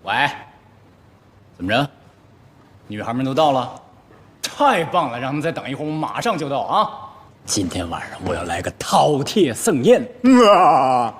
喂，怎么着？女孩们都到了，太棒了！让他们再等一会儿，我们马上就到啊！今天晚上我要来个饕餮盛宴啊！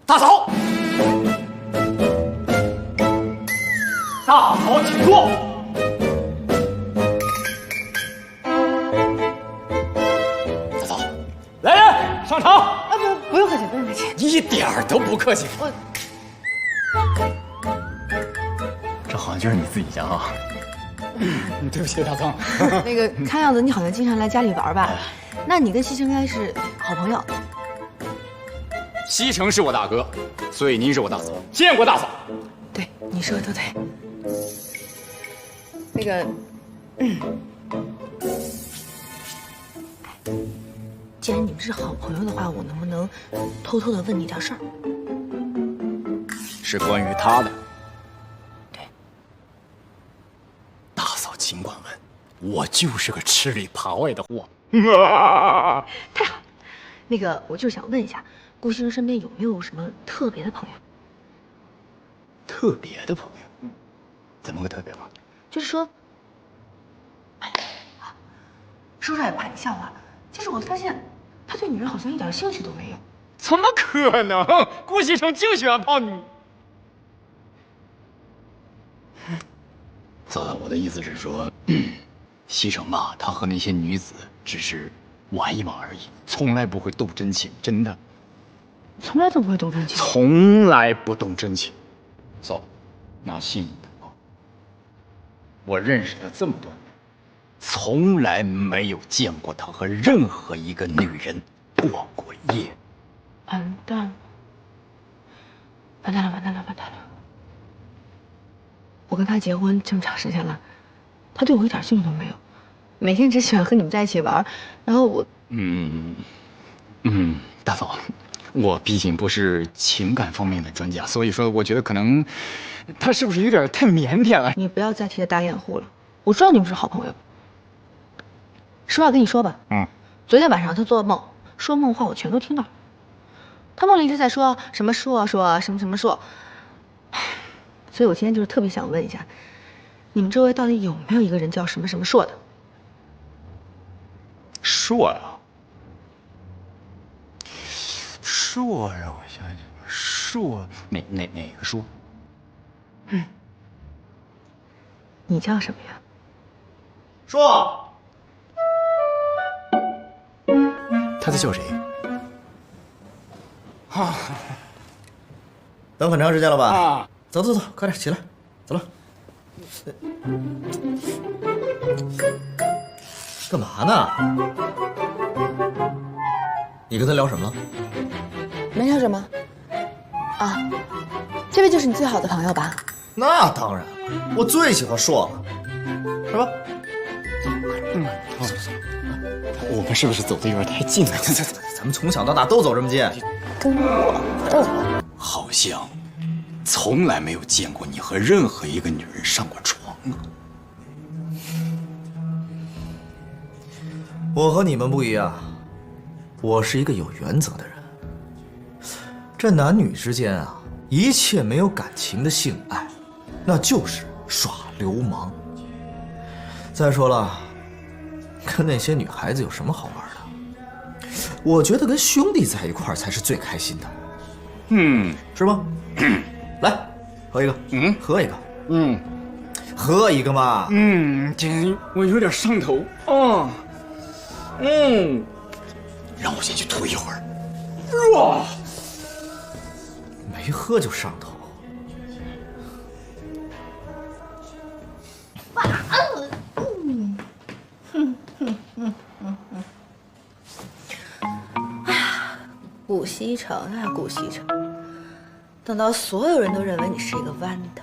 大嫂，大嫂，请坐。大嫂，来人，上场。啊，不用客气，不用客气，一点儿都不客气。这好像就是你自己家啊。对不起，大康。那个看样子你好像经常来家里玩吧？那你跟西城应该是好朋友。西城是我大哥，所以您是我大嫂。见过大嫂。对，你说的都对。那个，既然你们是好朋友的话，我能不能偷偷的问你点事儿？是关于他的。对。大嫂尽管问，我就是个吃里扒外的货。太好。那个，我就想问一下，顾先生身边有没有什么特别的朋友？特别的朋友？怎么个特别法？就是说，哎，说出来也怕你笑话。其实我发现，他对女人好像一点兴趣都没有。怎么可能？顾西城就喜欢泡你。嫂子，我的意思是说，西城吧，他和那些女子只是玩一玩而已，从来不会动真情，真的。从来都不会动真情。从来不动真情。嫂，拿信你的话，我认识他这么多年，从来没有见过他和任何一个女人过过夜。完蛋了！完蛋了！完蛋了！完蛋了！我跟他结婚这么长时间了，他对我一点兴趣都没有，每天只喜欢和你们在一起玩。然后我，大嫂，我毕竟不是情感方面的专家，所以说我觉得可能他是不是有点太腼腆了？你不要再替他打掩护了。我知道你们是好朋友。实话跟你说吧，昨天晚上他做梦，说梦话我全都听到了。他梦里一直在说什么硕什么什么硕，所以我今天就是特别想问一下，你们周围到底有没有一个人叫什么什么硕的？硕啊，硕啊，我想想，硕哪个硕？你叫什么呀？硕。他在叫谁？啊，等很长时间了吧？啊，走走走，快点起来，走了。干嘛呢？你跟他聊什么了？没聊什么。啊，这位就是你最好的朋友吧？那当然，我最喜欢硕了，是吧？我们是不是走的有点太近了？咱们从小到大都走这么近。跟我斗？好像从来没有见过你和任何一个女人上过床啊。我和你们不一样，我是一个有原则的人。这男女之间啊，一切没有感情的性爱，那就是耍流氓。再说了，跟那些女孩子有什么好玩的？我觉得跟兄弟在一块儿才是最开心的，是吗？来，喝一个，喝一个，喝一个嘛，这我有点上头啊，让我先去吐一会儿。哇，没喝就上头。顾西城啊，顾西城，等到所有人都认为你是一个弯的，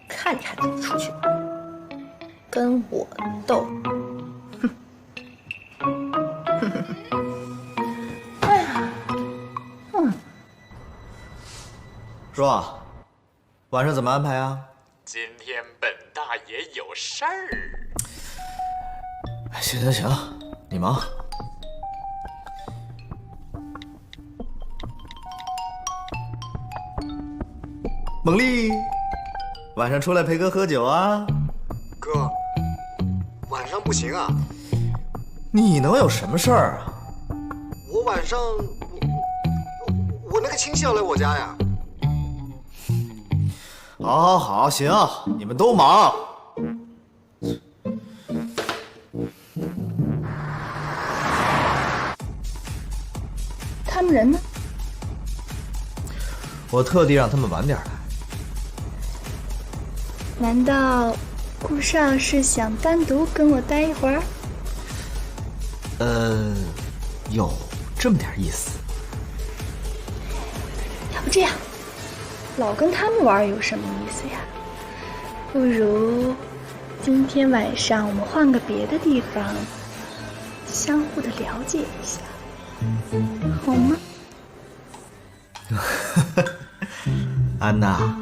看你还怎么出去跟我斗！哎呀，说，晚上怎么安排啊？今天本大爷有事儿。行，你忙。猛力，晚上出来陪哥喝酒啊？哥，晚上不行啊。你能有什么事儿啊？我晚上我那个亲戚要来我家呀。好，好，好，行，你们都忙。他们人呢？我特地让他们晚点来。难道顾少是想单独跟我待一会儿？有这么点意思。要不这样，老跟他们玩有什么意思呀？不如今天晚上我们换个别的地方，相互的了解一下，好吗？安娜，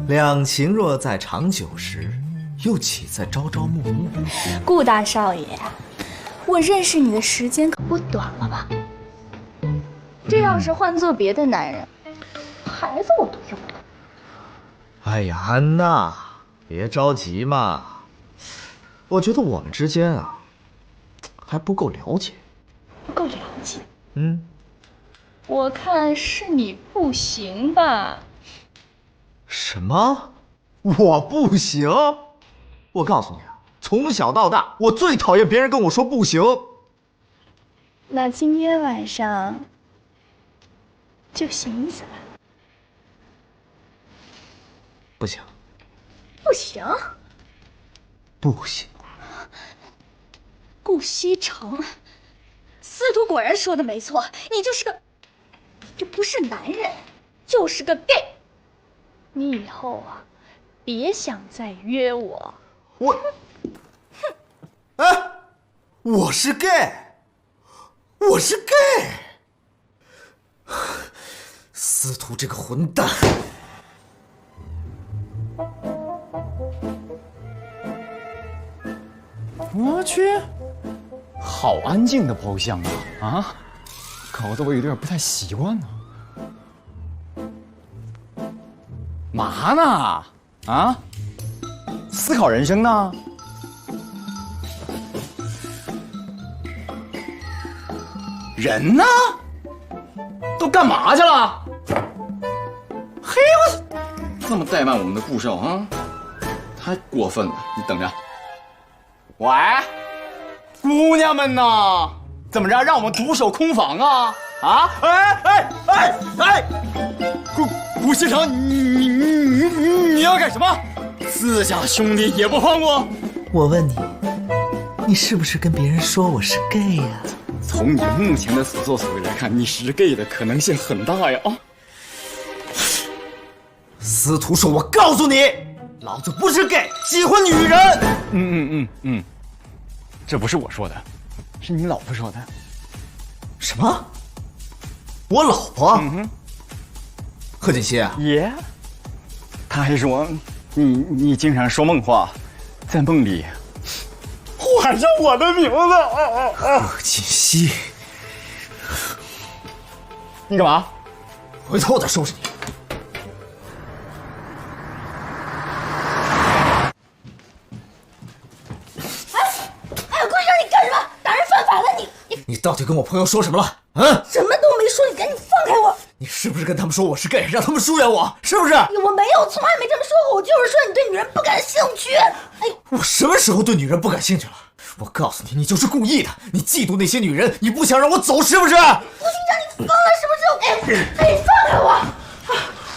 两情若在长久时，又岂在朝朝暮暮？顾大少爷，我认识你的时间可不短了吧？这要是换做别的男人，孩子我都有了。哎呀，安娜，别着急嘛。我觉得我们之间啊，还不够了解。不够了解？我看是你不行吧？什么？我不行？我告诉你啊，从小到大，我最讨厌别人跟我说不行。那今天晚上就行一次吧。不行，不行。不行。顾西城，司徒果然说的没错，你就是个，这不是男人，就是个 gay。你以后啊，别想再约我。哎，我是 gay， 我是 gay。司徒这个混蛋！我去，好安静的包厢啊！啊，搞得我有点不太习惯呢。嘛呢？啊？思考人生呢？人呢？都干嘛去了？嘿，我这么怠慢我们的顾少啊，太过分了！你等着。喂，姑娘们呐，怎么着？让我们独守空房啊？啊！顾西城，你要干什么？自家兄弟也不放过？我问你，你是不是跟别人说我是 gay 呀？从你目前的所作所为来看，你是 gay 的可能性很大呀！啊！司徒说：“我告诉你，老子不是 gay， 喜欢女人。”这不是我说的，是你老婆说的。什么？我老婆？贺锦熙啊？耶，他还说你经常说梦话，在梦里喊上我的名字。贺锦熙，你干嘛？回头我再收拾你。你到底跟我朋友说什么了？什么都没说，你赶紧放开我！你是不是跟他们说我是 gay， 让他们疏远我？是不是？我没有，从来没这么说过。我就是说你对女人不感兴趣。哎，我什么时候对女人不感兴趣了？我告诉你，你就是故意的。你嫉妒那些女人，你不想让我走，是不是？顾局长，你疯了是不是？哎，放开我！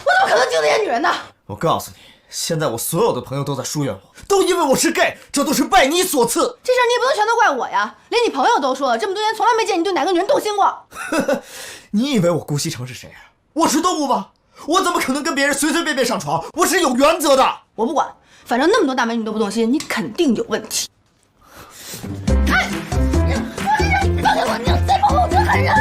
我怎么可能嫉妒那些女人呢？我告诉你，现在我所有的朋友都在疏远我，都因为我是 gay， 这都是拜你所赐。这事儿你也不能全都怪我呀，连你朋友都说了，这么多年从来没见你对哪个女人动心过。你以为我顾西城是谁啊？我是动物吗？我怎么可能跟别人随随便便上床？我是有原则的。我不管，反正那么多大美女都不动心，你肯定有问题。哎，顾局长，你放开我！你要再碰我，我就喊人。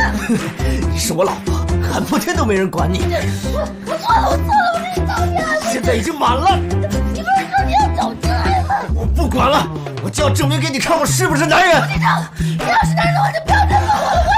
你是我老婆，喊破天都没人管你。我错了，我跟你道歉。现在已经晚了。你不是说你要找真爱吗？我不管了，我就要证明给你看我是不是男人。顾局长，你要是男人的话，就不要再碰我了。